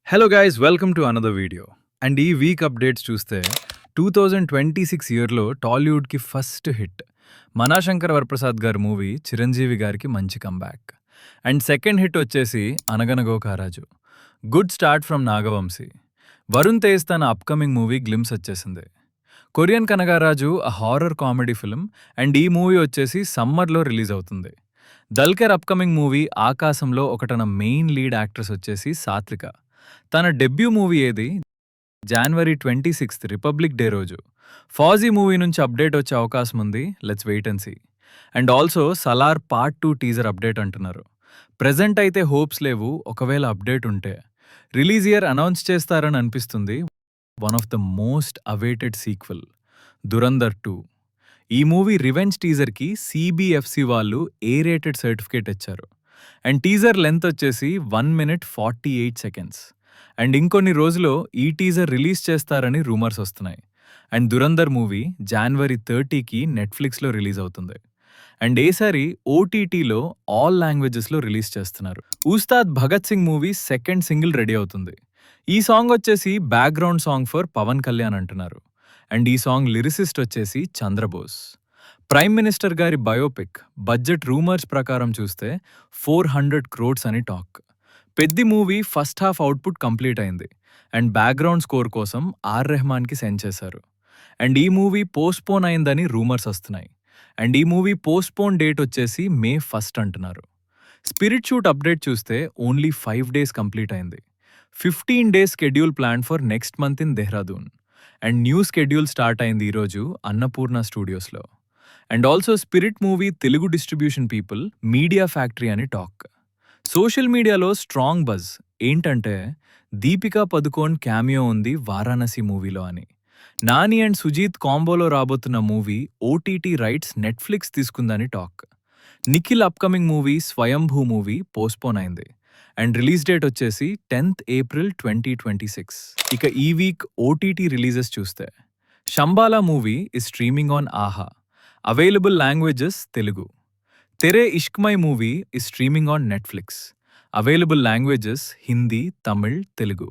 Hello guys, welcome to another video. And ఈ week updates చూస్తే 2026 ఇయర్లో టాలీవుడ్కి ఫస్ట్ హిట్ మనాశంకర్ వరప్రసాద్ గారి మూవీ చిరంజీవి గారికి మంచి కంబ్యాక్. అండ్ సెకండ్ హిట్ వచ్చేసి అనగనగో కారాజు. Good start from Nagavamsi. Varun Tej తన అప్కమింగ్ మూవీ గ్లిమ్స్ వచ్చేసింది. Korean Kanagaraju a horror comedy film. And ఈ మూవీ వచ్చేసి సమ్మర్లో రిలీజ్ అవుతుంది. దల్కర్ అప్కమింగ్ మూవీ ఆకాశంలో ఒకటన మెయిన్ లీడ్ యాక్ట్రెస్ వచ్చేసి సాత్విక. తన డెబ్యూ మూవీ ఏది? జనవరి 26 రిపబ్లిక్ డే రోజు. ఫాజీ మూవీ నుంచి అప్డేట్ వచ్చే అవకాశం ఉంది. Let's wait and see. And also Salaar part 2 teaser update అంటున్నారు. ప్రెజెంట్ అయితే హోప్స్ లేవు. ఒకవేళ అప్డేట్ ఉంటే రిలీజ్ ఇయర్ అనౌన్స్ చేస్తారని అనిపిస్తుంది. One of the most awaited sequel Dhurandhar 2. ఈ మూవీ రివెంజ్ టీజర్కి సిబిఎఫ్సి వాళ్ళు ఏ రేటెడ్ సర్టిఫికేట్ ఇచ్చారు. అండ్ టీజర్ లెంత్ వచ్చేసి 1 minute 48 seconds. అండ్ ఇంకొన్ని రోజులో ఈ టీజర్ రిలీజ్ చేస్తారని రూమర్స్ వస్తున్నాయి. అండ్ దురంధర్ మూవీ జనవరి 30కి నెట్ఫ్లిక్స్లో రిలీజ్ అవుతుంది. అండ్ ఏసారి ఓటీటీలో ఆల్ లాంగ్వేజెస్లో రిలీజ్ చేస్తున్నారు. Ustaad Bhagat Singh movie second single ready అవుతుంది. ఈ సాంగ్ వచ్చేసి background song for Pawan Kalyan అంటున్నారు. అండ్ ఈ సాంగ్ లిరిసిస్ట్ వచ్చేసి చంద్రబోస్. ప్రైమ్ మినిస్టర్ గారి బయోపిక్ బడ్జెట్ రూమర్స్ ప్రకారం చూస్తే 400 crores అని టాక్. Peddi movie first half output complete అయింది. అండ్ బ్యాక్గ్రౌండ్ స్కోర్ కోసం ఆర్ రెహమాన్కి సెండ్ చేశారు. అండ్ ఈ మూవీ పోస్ట్పోన్ అయిందని రూమర్స్ వస్తున్నాయి. అండ్ ఈ మూవీ పోస్ట్పోన్ డేట్ వచ్చేసి May 1 అంటున్నారు. స్పిరిట్ షూట్ అప్డేట్ చూస్తే ఓన్లీ 5 days కంప్లీట్ అయింది. 15 days schedule plan for next month in Dehradun. And new schedule start అయింది ఈరోజు అన్నపూర్ణ స్టూడియోస్లో. And also Spirit movie Telugu distribution People Media Factory అని టాక్. సోషల్ మీడియాలో స్ట్రాంగ్ బజ్ ఏంటంటే దీపికా పదుకోన్ క్యామియో ఉంది వారాణసి మూవీలో అని. నాని అండ్ సుజీత్ కాంబోలో రాబోతున్న మూవీ ఓటీటీ రైట్స్ నెట్ఫ్లిక్స్ తీసుకుందని టాక్. నిఖిల్ అప్కమింగ్ మూవీ స్వయంభూ మూవీ పోస్ట్పోన్ అయింది. అండ్ రిలీజ్ డేట్ వచ్చేసి 10th April 2026. ఇక ఈ వీక్ ఓటీటీ రిలీజెస్ చూస్తే Shambala movie is streaming on Aha. Available languages Telugu. Tere Ishqmein movie is streaming on Netflix. Available languages Hindi, Tamil, Telugu.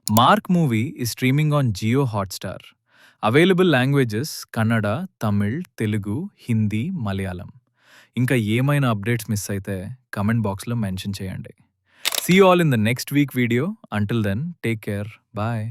Mark movie is streaming on Jio Hotstar. Available languages Kannada, Tamil, Telugu, Hindi, Malayalam. ఇంకా ఏమైనా updates miss అయితే comment బాక్స్లో mention చేయండి. See all in the next week video. Until then take care. Bye.